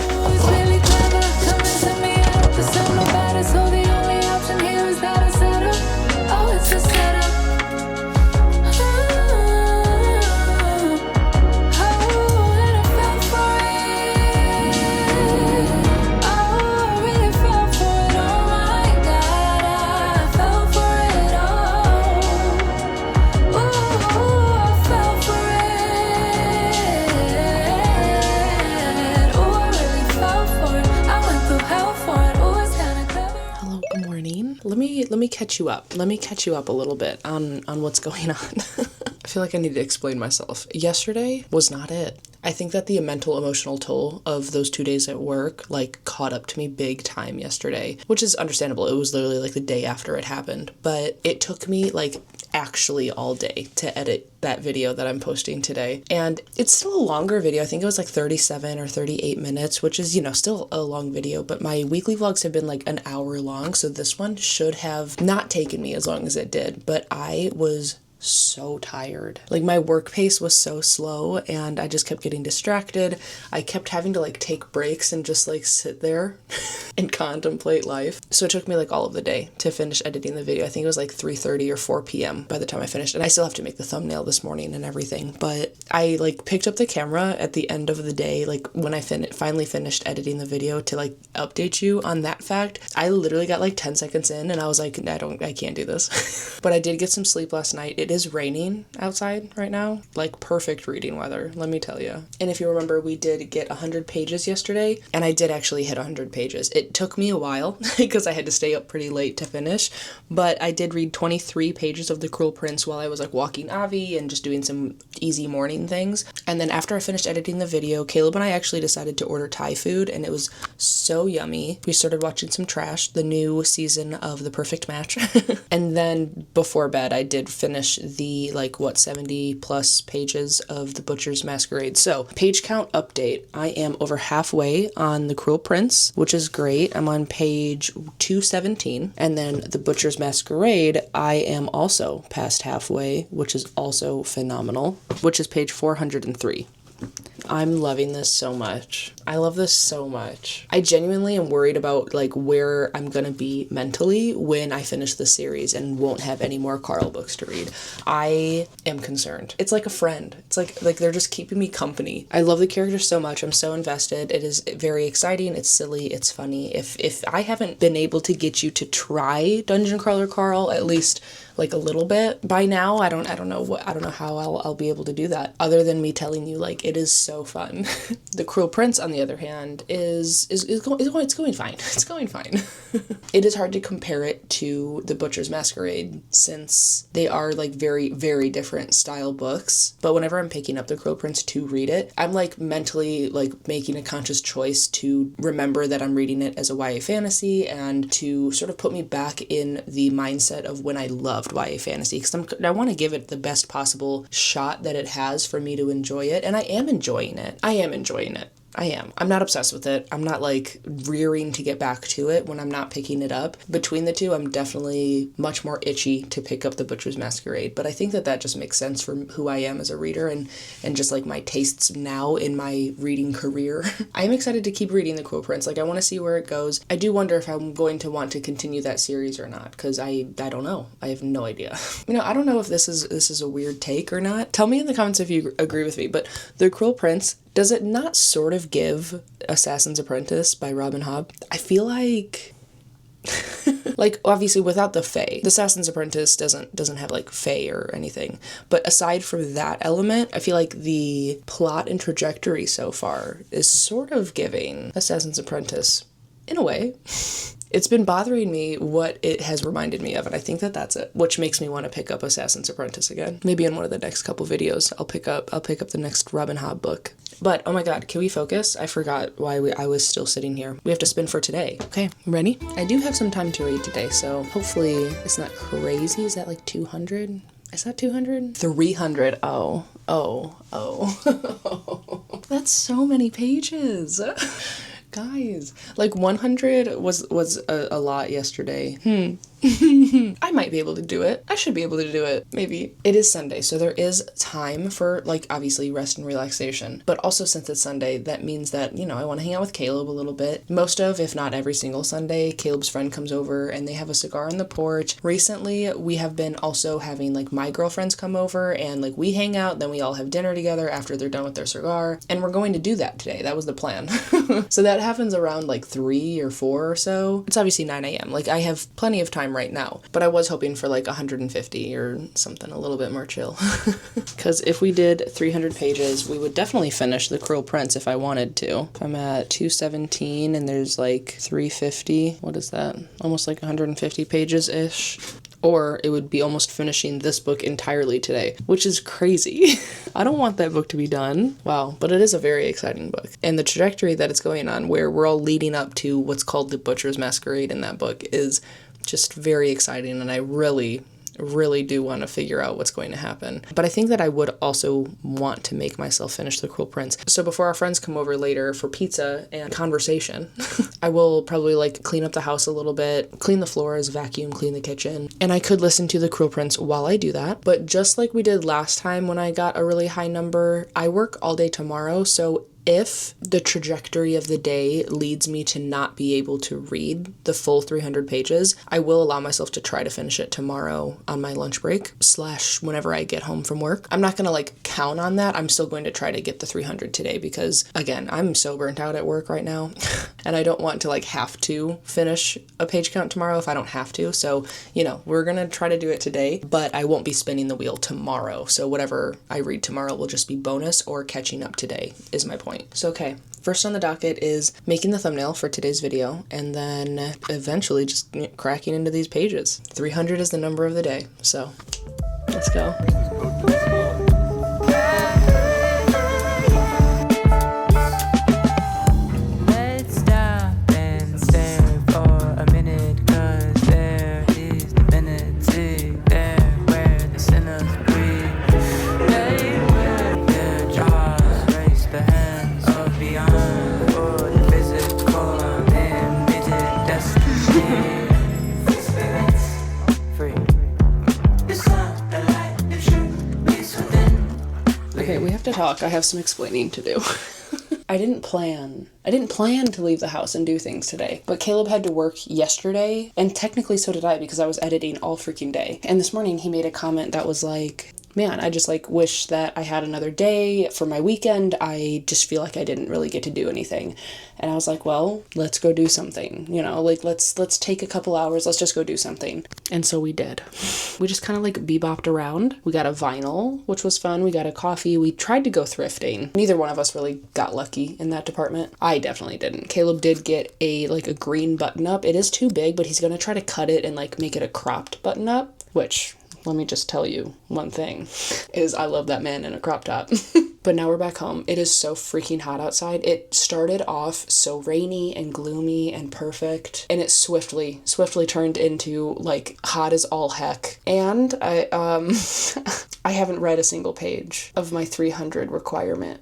Let me catch you up. Let me catch you up a little bit on what's going on. I feel like I need to explain myself. Yesterday was not it. I think that the mental emotional toll of those 2 days at work like caught up to me big time yesterday, which is understandable. It was literally like the day after it happened, but it took me like actually all day to edit that video that I'm posting today. And it's still a longer video. I think it was like 37 or 38 minutes, which is, still a long video, but my weekly vlogs have been like an hour long. So this one should have not taken me as long as it did, but I was so tired. Like my work pace was so slow and I just kept getting distracted. I kept having to like take breaks and just like sit there and contemplate life. So it took me like all of the day to finish editing the video. I think it was like 3:30 or 4 p.m. by the time I finished. And I still have to make the thumbnail this morning and everything. But I like picked up the camera at the end of the day, like when I finally finished editing the video to like update you on that fact. I literally got like 10 seconds in and I was like, I can't do this. But I did get some sleep last night. It is raining outside right now, like perfect reading weather, let me tell you. And if you remember, we did get 100 pages yesterday, and I did actually hit 100 pages. It took me a while because I had to stay up pretty late to finish, but I did read 23 pages of The Cruel Prince while I was like walking Avi and just doing some easy morning things. And then after I finished editing the video, Caleb and I actually decided to order Thai food, and it was so yummy. We started watching some Trash, the new season of The Perfect Match. And then before bed, I did finish the 70 plus pages of The Butcher's Masquerade. So page count update. I am over halfway on The Cruel Prince, which is great. I'm on page 217. And then The Butcher's Masquerade, I am also past halfway, which is also phenomenal, which is page 403. I'm loving this so much. I love this so much. I genuinely am worried about like where I'm gonna be mentally when I finish the series and won't have any more Carl books to read. I am concerned. It's like a friend. It's like they're just keeping me company. I love the characters so much. I'm so invested. It is very exciting. It's silly. It's funny. If I haven't been able to get you to try Dungeon Crawler Carl at least like a little bit by now, I don't know how I'll be able to do that other than me telling you like it is so fun. The Cruel Prince, on the other hand, is going fine. It's going fine. It is hard to compare it to The Butcher's Masquerade since they are like very, very different style books. But whenever I'm picking up The Cruel Prince to read it, I'm like mentally like making a conscious choice to remember that I'm reading it as a YA fantasy and to sort of put me back in the mindset of when I loved YA fantasy, because I want to give it the best possible shot that it has for me to enjoy it, and I am enjoying it. I am. I'm not obsessed with it. I'm not like rearing to get back to it when I'm not picking it up. Between the two, I'm definitely much more itchy to pick up The Butcher's Masquerade, but I think that just makes sense for who I am as a reader and just like my tastes now in my reading career. I'm excited to keep reading The Cruel Prince. Like I want to see where it goes. I do wonder if I'm going to want to continue that series or not, because I don't know. I have no idea. I don't know if this is a weird take or not. Tell me in the comments if you agree with me, but The Cruel Prince, does it not sort of give Assassin's Apprentice by Robin Hobb? I feel like like obviously without the Fae, the Assassin's Apprentice doesn't have like Fae or anything. But aside from that element, I feel like the plot and trajectory so far is sort of giving Assassin's Apprentice in a way. It's been bothering me what it has reminded me of, and I think that's it, which makes me want to pick up Assassin's Apprentice again. Maybe in one of the next couple videos, I'll pick up the next Robin Hobb book. But, oh my god, can we focus? I forgot why I was still sitting here. We have to spin for today. Okay, ready? I do have some time to read today, so hopefully it's not crazy. Is that like 200? Is that 200? 300. Oh. That's so many pages. Guys, like 100 was a lot yesterday. I might be able to do it. I should be able to do it. Maybe. It is Sunday, so there is time for, like, obviously rest and relaxation. But also, since it's Sunday, that means that, I want to hang out with Caleb a little bit. Most of, if not every single Sunday, Caleb's friend comes over and they have a cigar on the porch. Recently, we have been also having, like, my girlfriends come over and, like, we hang out, then we all have dinner together after they're done with their cigar. And we're going to do that today. That was the plan. So that happens around, like, 3 or 4 or so. It's obviously 9 a.m. Like, I have plenty of time right now, but I was hoping for like 150 or something a little bit more chill. Because if we did 300 pages, we would definitely finish The Cruel Prince if I wanted to. If I'm at 217 and there's like 350, what is that? Almost like 150 pages-ish. Or it would be almost finishing this book entirely today, which is crazy. I don't want that book to be done. Wow, but it is a very exciting book. And the trajectory that it's going on, where we're all leading up to what's called The Butcher's Masquerade in that book, is just very exciting, and I really really do want to figure out what's going to happen. But I think that I would also want to make myself finish the Cruel Prince. So before our friends come over later for pizza and conversation, I will probably like clean up the house a little bit, clean the floors, vacuum, clean the kitchen. And I could listen to the Cruel Prince while I do that. But just like we did last time when I got a really high number, I work all day tomorrow. So if the trajectory of the day leads me to not be able to read the full 300 pages, I will allow myself to try to finish it tomorrow on my lunch break / whenever I get home from work. I'm not going to like count on that. I'm still going to try to get the 300 today because, again, I'm so burnt out at work right now and I don't want to like have to finish a page count tomorrow if I don't have to. So, you know, we're going to try to do it today, but I won't be spinning the wheel tomorrow. So whatever I read tomorrow will just be bonus or catching up today is my point. So, okay, first on the docket is making the thumbnail for today's video and then eventually just cracking into these pages. 300 is the number of the day, so let's go. Let's stop and stare for a minute, 'cause there is divinity there where the sinners breathe. They wear their jaws, raise the hands beyond for the physical limited destiny. Spirits free. It's not the light, the truth is within. Okay, we have to talk. I have some explaining to do. I didn't plan to leave the house and do things today, but Caleb had to work yesterday, and technically so did I because I was editing all freaking day. And this morning he made a comment that was like, man, I just like wish that I had another day for my weekend. I just feel like I didn't really get to do anything. And I was like, well, let's go do something, you know, like let's take a couple hours. Let's just go do something. And so we did. We just kind of like bebopped around. We got a vinyl, which was fun. We got a coffee. We tried to go thrifting. Neither one of us really got lucky in that department. I definitely didn't. Caleb did get a green button up. It is too big, but he's going to try to cut it and like make it a cropped button up, which, let me just tell you one thing, is I love that man in a crop top. But now we're back home. It is so freaking hot outside. It started off so rainy and gloomy and perfect, and it swiftly turned into like hot as all heck. And I I haven't read a single page of my 300 requirement.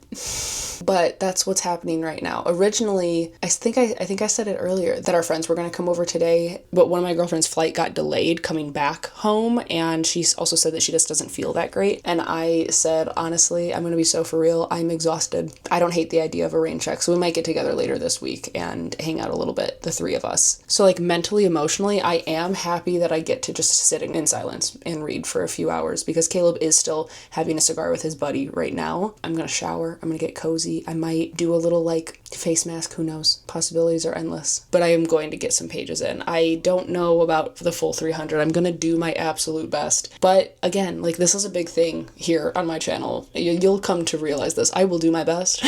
But that's what's happening right now. Originally, I think I said it earlier that our friends were going to come over today, but one of my girlfriend's flight got delayed coming back home, and she also said that she just doesn't feel that great. And I said, honestly, I'm going to be so for real, I'm exhausted. I don't hate the idea of a rain check, so we might get together later this week and hang out a little bit, the three of us. So like mentally, emotionally, I am happy that I get to just sit in silence and read for a few hours because Caleb is still having a cigar with his buddy right now. I'm going to shower. I'm going to get cozy. I might do a little like face mask. Who knows? Possibilities are endless. But I am going to get some pages in. I don't know about the full 300. I'm going to do my absolute best. But again, like this is a big thing here on my channel. You'll come to realize this. I will do my best.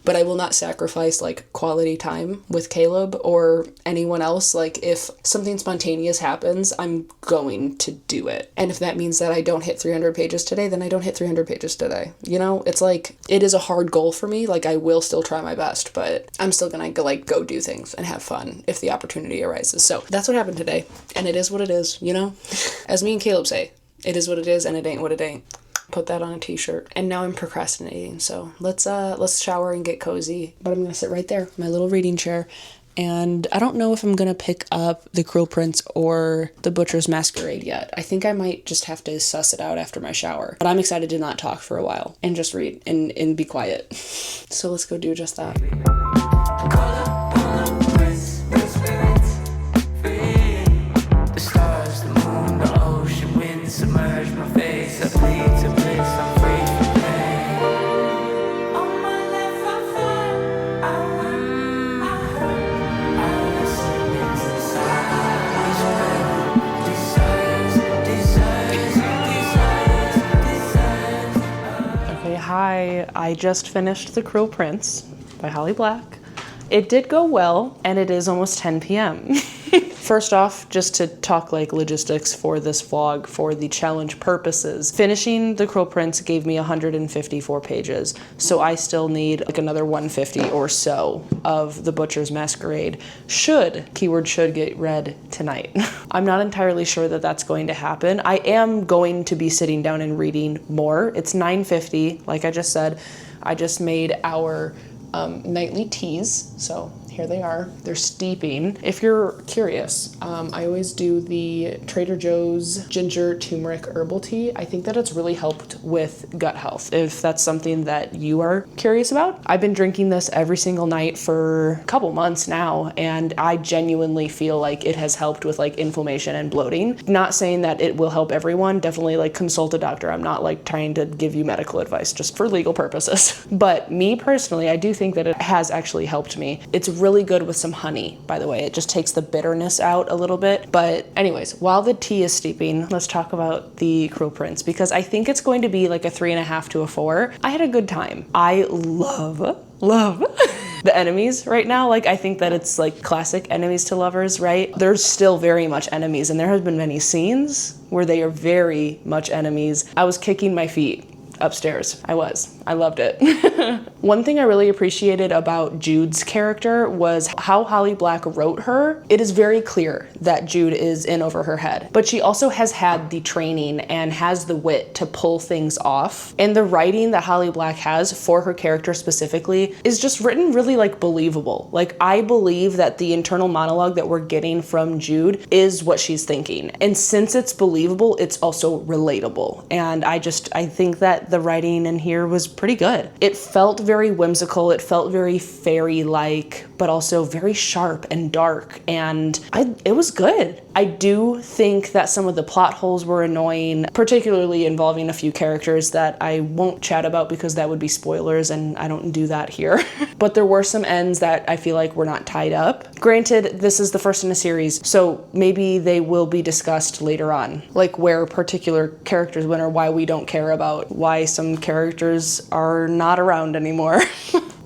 But I will not sacrifice like quality time with Caleb or anyone else. Like if something spontaneous happens, I'm going to do it. And if that means that I don't hit 300 pages today, then I don't hit 300 pages today. You know, it's like, it is a hard goal for me. Like I will still try my best, but I'm still gonna go do things and have fun if the opportunity arises. So that's what happened today. And it is what it is, you know? As me and Caleb say, it is what it is and it ain't what it ain't. Put that on a t-shirt. And now I'm procrastinating, so let's shower and get cozy. But I'm gonna sit right there, my little reading chair, and I don't know if I'm gonna pick up The Cruel Prince or The Butcher's Masquerade yet. I think I might just have to suss it out after my shower. But I'm excited to not talk for a while and just read and be quiet. So let's go do just that. The stars, the moon, the ocean, wind submerge my face. I bleed to bliss, I'm free from pain. On my left, I find, I run, I hurt, I listen, it's the desires. Okay, hi. I just finished The Cruel Prince by Holly Black. It did go well, and it is almost 10 p.m. First off, just to talk like logistics for this vlog for the challenge purposes, finishing The Cruel Prince gave me 154 pages. So I still need like another 150 or so of The Butcher's Masquerade. Keyword should get read tonight. I'm not entirely sure that that's going to happen. I am going to be sitting down and reading more. It's 9:50, like I just said. I just made our nightly teas, so here they are. They're steeping. If you're curious, I always do the Trader Joe's ginger turmeric herbal tea. I think that it's really helped with gut health, if that's something that you are curious about. I've been drinking this every single night for a couple months now, and I genuinely feel like it has helped with like inflammation and bloating. Not saying that it will help everyone. Definitely like consult a doctor. I'm not like trying to give you medical advice just for legal purposes. But me personally, I do think that it has actually helped me. It's really good with some honey, by the way. It just takes the bitterness out a little bit. But anyways, while the tea is steeping, let's talk about The Cruel Prince, because I think it's going to be like a 3.5 to a 4. I had a good time. I love the enemies right now. Like, I think that it's like classic enemies to lovers, right? There's still very much enemies, and there have been many scenes where they are very much enemies. I was kicking my feet upstairs. I loved it. One thing I really appreciated about Jude's character was how Holly Black wrote her. It is very clear that Jude is in over her head, but she also has had the training and has the wit to pull things off. And the writing that Holly Black has for her character specifically is just written really like believable. Like, I believe that the internal monologue that we're getting from Jude is what she's thinking. And since it's believable, it's also relatable. And I think that the writing in here was pretty good. It felt very whimsical. It felt very fairy-like, but also very sharp and dark. And it was good. I do think that some of the plot holes were annoying, particularly involving a few characters that I won't chat about because that would be spoilers, and I don't do that here. But there were some ends that I feel like were not tied up. Granted, this is the first in a series, so maybe they will be discussed later on, like where particular characters went or why we don't care about why some characters are not around anymore.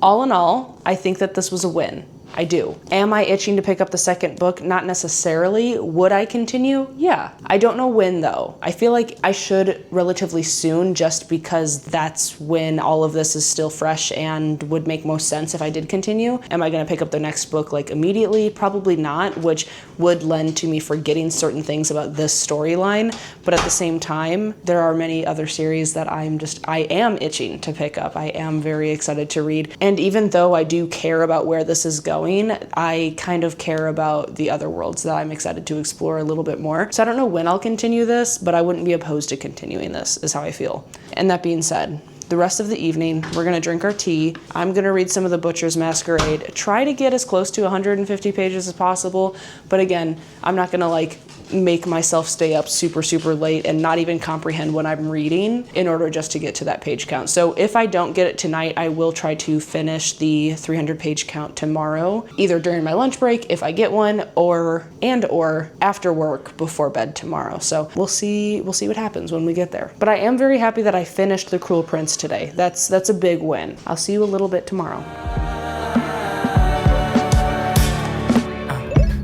All in all, I think that this was a win. I do. Am I itching to pick up the second book? Not necessarily. Would I continue? Yeah. I don't know when though. I feel like I should relatively soon, just because that's when all of this is still fresh and would make most sense if I did continue. Am I going to pick up the next book like immediately? Probably not, which would lend to me forgetting certain things about this storyline. But at the same time, there are many other series that I am itching to pick up. I am very excited to read. And even though I do care about where this is going, I kind of care about the other worlds that I'm excited to explore a little bit more. So I don't know when I'll continue this, but I wouldn't be opposed to continuing this, is how I feel. And that being said, the rest of the evening, we're gonna drink our tea. I'm gonna read some of The Butcher's Masquerade, try to get as close to 150 pages as possible. But again, I'm not gonna like make myself stay up super late and not even comprehend what I'm reading in order just to get to that page count. So if I don't get it tonight, I will try to finish the 300 page count tomorrow, either during my lunch break if I get one, or after work before bed tomorrow. So we'll see what happens when we get there. But I am very happy that I finished The Cruel Prince today. That's a big win. I'll see you a little bit tomorrow.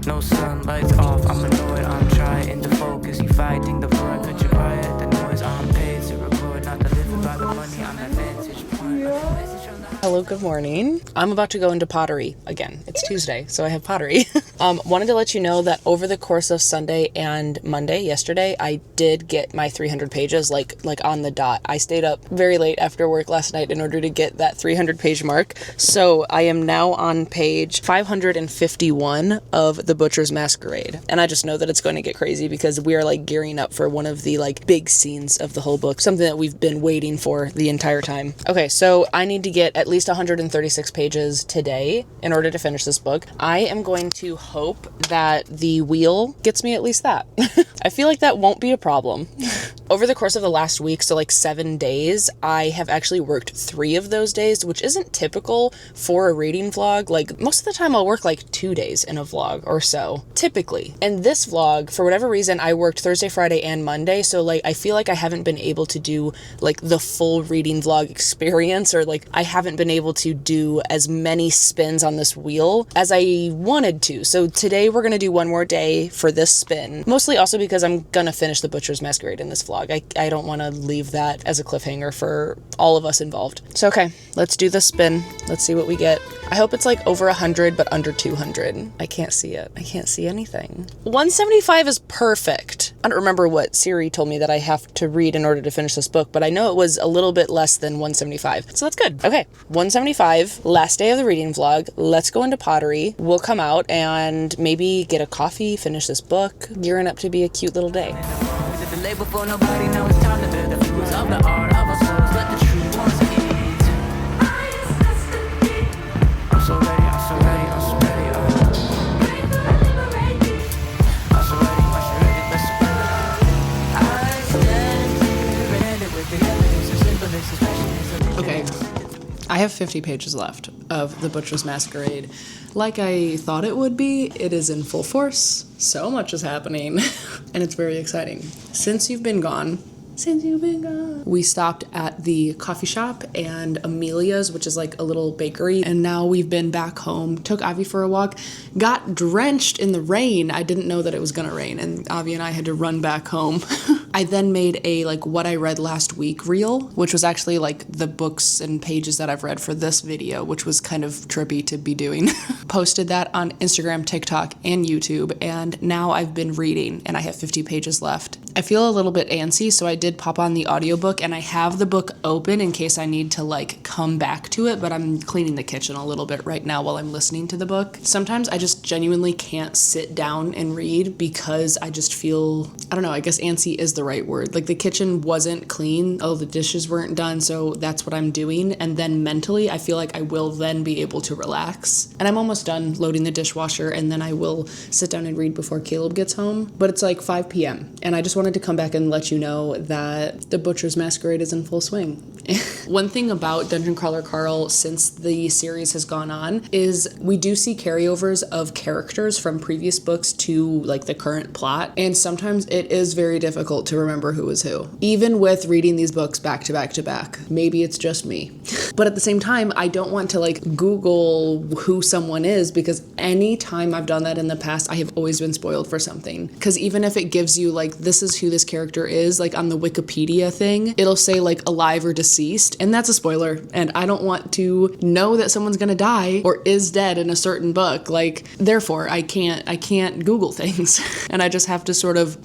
No sunlight's off, I'm annoyed, I'm trying to focus. You fighting the void, could you quiet the noise? I'm paid to record, not to live by the money. I'm at vantage point. Hello, good morning. I'm about to go into pottery again. It's Tuesday, so I have pottery. Wanted to let you know that over the course of Sunday and Monday, yesterday, I did get my 300 pages like on the dot. I stayed up very late after work last night in order to get that 300 page mark. So I am now on page 551 of The Butcher's Masquerade. And I just know that it's going to get crazy because we are like gearing up for one of the like big scenes of the whole book, something that we've been waiting for the entire time. Okay, so I need to get at least 136 pages today in order to finish this book. I am going to hope that the wheel gets me at least that. I feel like that won't be a problem. Over the course of the last week, so like 7 days, I have actually worked 3 of those days, which isn't typical for a reading vlog. Like most of the time I'll work like 2 days in a vlog or so, typically. And this vlog, for whatever reason, I worked Thursday, Friday, and Monday. So like, I feel like I haven't been able to do like the full reading vlog experience, or like I haven't been been able to do as many spins on this wheel as I wanted to. So today we're going to do one more day for this spin, mostly also because I'm going to finish the Butcher's Masquerade in this vlog. I don't want to leave that as a cliffhanger for all of us involved. So okay, let's do the spin. Let's see what we get. I hope it's like over 100 but under 200. I can't see it. I can't see anything. 175 is perfect. I don't remember what Siri told me that I have to read in order to finish this book, but I know it was a little bit less than 175. So that's good. Okay, 175, last day of the reading vlog. Let's go into pottery. We'll come out and maybe get a coffee, finish this book. Gearing up to be a cute little day. Okay, I have 50 pages left of The Butcher's Masquerade. Like I thought it would be, it is in full force. So much is happening, and it's very exciting. Since you've been gone, we stopped at the coffee shop and Amelia's, which is like a little bakery, and now we've been back home, took Avi for a walk, got drenched in the rain. I didn't know that it was gonna rain, and Avi and I had to run back home. I then made a like what I read last week reel, which was actually like the books and pages that I've read for this video, which was kind of trippy to be doing. Posted that on Instagram, TikTok, and YouTube, and now I've been reading and I have 50 pages left. I feel a little bit antsy, so I did pop on the audiobook, and I have the book open in case I need to like come back to it, but I'm cleaning the kitchen a little bit right now while I'm listening to the book. Sometimes I just genuinely can't sit down and read because I just feel, I don't know, I guess antsy is the right word. Like the kitchen wasn't clean, the dishes weren't done, so that's what I'm doing, and then mentally I feel like I will then be able to relax. And I'm almost done loading the dishwasher, and then I will sit down and read before Caleb gets home, but it's like 5 p.m. and I just wanted to come back and let you know that The Butcher's Masquerade is in full swing. One thing about Dungeon Crawler Carl since the series has gone on is we do see carryovers of characters from previous books to like the current plot, and sometimes it is very difficult to remember who is who, even with reading these books back to back to back. Maybe it's just me, but at the same time I don't want to like Google who someone is, because any time I've done that in the past I have always been spoiled for something, because even if it gives you like this is who this character is, like on the Wikipedia thing it'll say like alive or deceased, and that's a spoiler, and I don't want to know that someone's gonna die or is dead in a certain book. Like therefore I can't Google things and I just have to sort of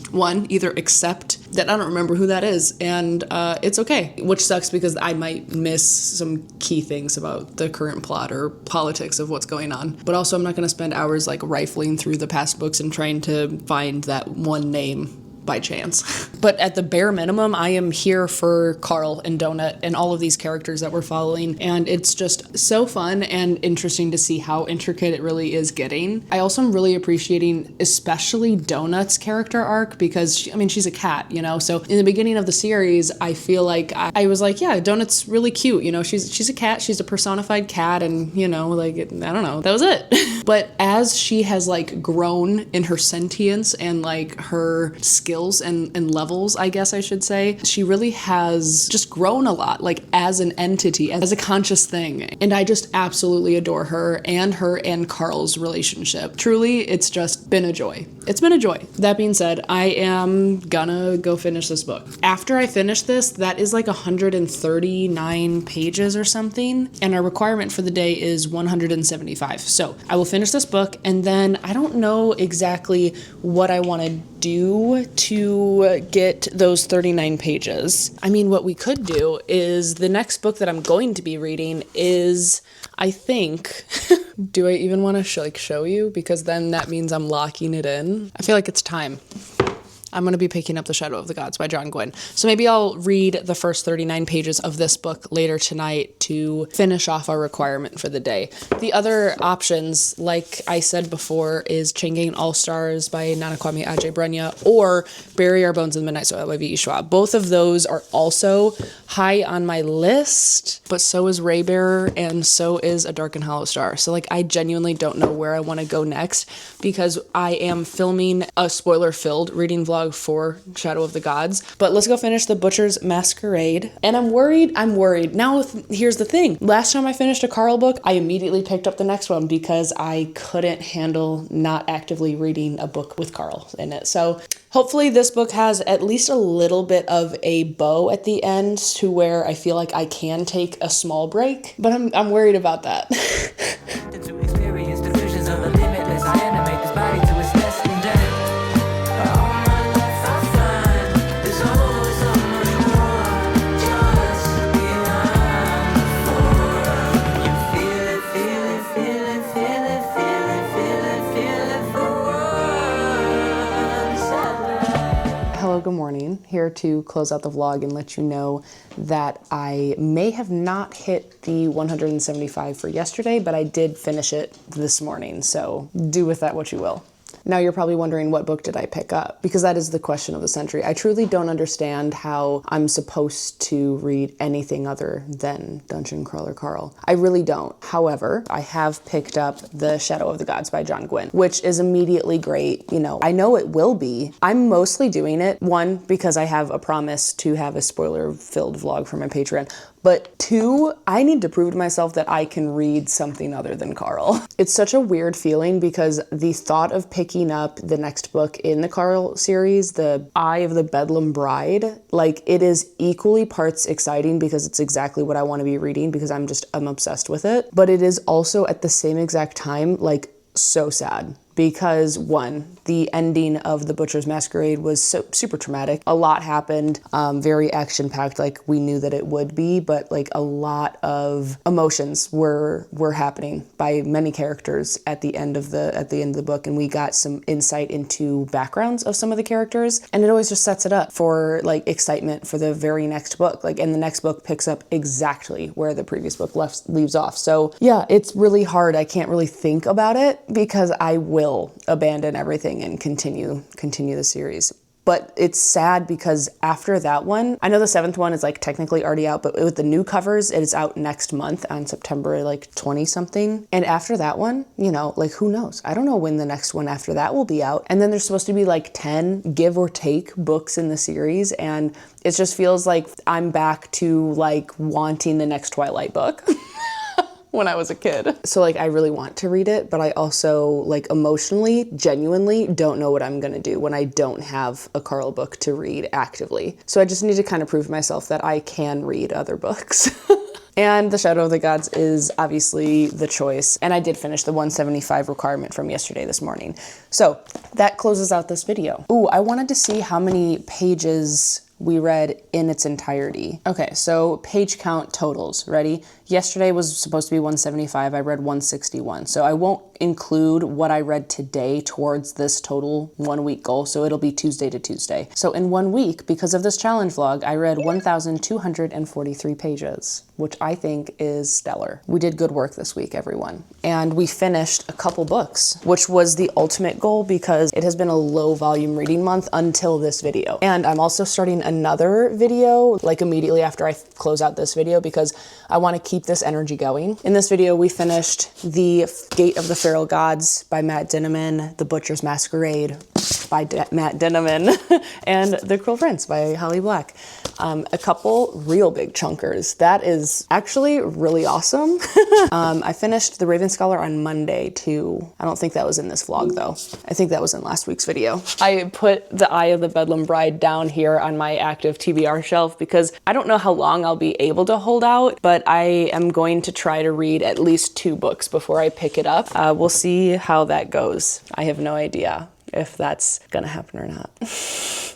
either accept that I don't remember who that is, and it's okay, which sucks because I might miss some key things about the current plot or politics of what's going on, but also I'm not going to spend hours like rifling through the past books and trying to find that one name by chance. But at the bare minimum, I am here for Carl and Donut and all of these characters that we're following, and it's just so fun and interesting to see how intricate it really is getting. I also am really appreciating especially Donut's character arc, because she's a cat, so in the beginning of the series I feel like I was like, yeah, Donut's really cute, she's a cat, she's a personified cat, and I don't know, that was it. But as she has like grown in her sentience and like her skills and levels, I guess I should say, she really has just grown a lot, like as an entity, as a conscious thing. And I just absolutely adore her and Carl's relationship. Truly, it's just been a joy. It's been a joy. That being said, I am gonna go finish this book. After I finish this, that is like 139 pages or something, and our requirement for the day is 175. So I will finish this book, and then I don't know exactly what I want to do to get those 39 pages. What we could do is the next book that I'm going to be reading is, I think, do I even want to show you? Because then that means I'm locking it in. I feel like it's time. I'm going to be picking up The Shadow of the Gods by John Gwynne. So maybe I'll read the first 39 pages of this book later tonight to finish off our requirement for the day. The other options, like I said before, is Chain Gang All-Stars by Nana Kwame Adjei-Brenya or Bury Our Bones in the Midnight Soil by V.E. Schwab. Both of those are also high on my list, but so is Raybearer and so is A Dark and Hollow Star. So I genuinely don't know where I want to go next, because I am filming a spoiler-filled reading vlog vlog for Shadow of the Gods. But let's go finish The Butcher's Masquerade. And I'm worried. Now, here's the thing. Last time I finished a Carl book, I immediately picked up the next one because I couldn't handle not actively reading a book with Carl in it. So hopefully this book has at least a little bit of a bow at the end to where I feel like I can take a small break, but I'm worried about that. To experience the visions of the limitless, I animate this body to its destined death. All my life I find there's always so much more just beyond the four. You feel it, feel it, feel it, feel it, feel it, feel it, feel it for once. Hello, good morning. Here to close out the vlog and let you know that I may have not hit the 175 for yesterday, but I did finish it this morning, so do with that what you will. Now you're probably wondering, what book did I pick up? Because that is the question of the century. I truly don't understand how I'm supposed to read anything other than Dungeon Crawler Carl. I really don't. However, I have picked up The Shadow of the Gods by John Gwynne, which is immediately great. You know, I know it will be. I'm mostly doing it, one, because I have a promise to have a spoiler-filled vlog for my Patreon, but two, I need to prove to myself that I can read something other than Carl. It's such a weird feeling because the thought of picking up the next book in the Carl series, The Eye of the Bedlam Bride, like, it is equally parts exciting because it's exactly what I want to be reading because I'm obsessed with it. But it is also at the same exact time, like, so sad. Because one, the ending of The Butcher's Masquerade was so super traumatic. A lot happened, very action-packed, like we knew that it would be, but like a lot of emotions were happening by many characters at the end of the book, and we got some insight into backgrounds of some of the characters, and it always just sets it up for like excitement for the very next book. Like, and the next book picks up exactly where the previous book leaves off. So yeah, it's really hard. I can't really think about it because I will abandon everything and continue the series. But it's sad because after that one, I know the 7th one is like technically already out, but with the new covers, it is out next month on September like 20 something. And after that one, you know, like who knows? I don't know when the next one after that will be out. And then there's supposed to be like 10 give or take books in the series. And it just feels like I'm back to like wanting the next Twilight book. When I was a kid. So like, I really want to read it, but I also like emotionally, genuinely don't know what I'm gonna do when I don't have a Carl book to read actively. So I just need to kind of prove to myself that I can read other books. And The Shadow of the Gods is obviously the choice. And I did finish the 175 requirement from yesterday this morning. So that closes out this video. Ooh, I wanted to see how many pages we read in its entirety. Okay, so page count totals. Ready? Yesterday was supposed to be 175. I read 161. So I won't include what I read today towards this total 1 week goal. So it'll be Tuesday to Tuesday. So in 1 week, because of this challenge vlog, I read 1,243 pages, which I think is stellar. We did good work this week, everyone. And we finished a couple books, which was the ultimate goal because it has been a low volume reading month until this video. And I'm also starting another video like immediately after I close out this video because I want to keep this energy going. In this video, we finished The Gate of the Feral Gods by Matt Dinniman, The Butcher's Masquerade by Matt Dinniman, and The Cruel Prince by Holly Black. A couple real big chunkers. That is actually really awesome. I finished The Raven Scholar on Monday too. I don't think that was in this vlog though. I think that was in last week's video. I put The Eye of the Bedlam Bride down here on my active TBR shelf because I don't know how long I'll be able to hold out, but I am going to try to read at least 2 books before I pick it up. We'll see how that goes. I have no idea if that's gonna happen or not.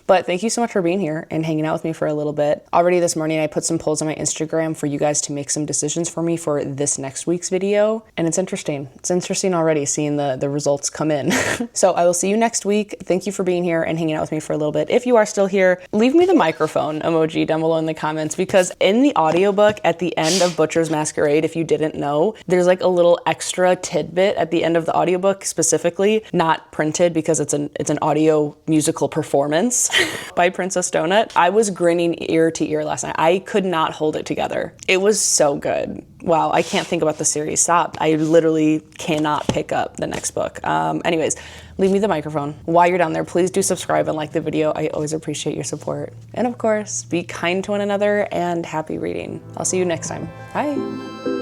But thank you so much for being here and hanging out with me for a little bit. Already this morning, I put some polls on my Instagram for you guys to make some decisions for me for this next week's video. And it's interesting. It's interesting already seeing the results come in. So I will see you next week. Thank you for being here and hanging out with me for a little bit. If you are still here, leave me the microphone emoji down below in the comments because in the audiobook at the end of Butcher's Masquerade, if you didn't know, there's like a little extra tidbit at the end of the audiobook specifically, not printed because it's an audio musical performance. by Princess Donut. I was grinning ear to ear last night. I could not hold it together. It was so good. Wow, I can't think about the series. Stop. I literally cannot pick up the next book. Anyways, leave me the microphone. While you're down there, please do subscribe and like the video. I always appreciate your support. And of course, be kind to one another and happy reading. I'll see you next time. Bye.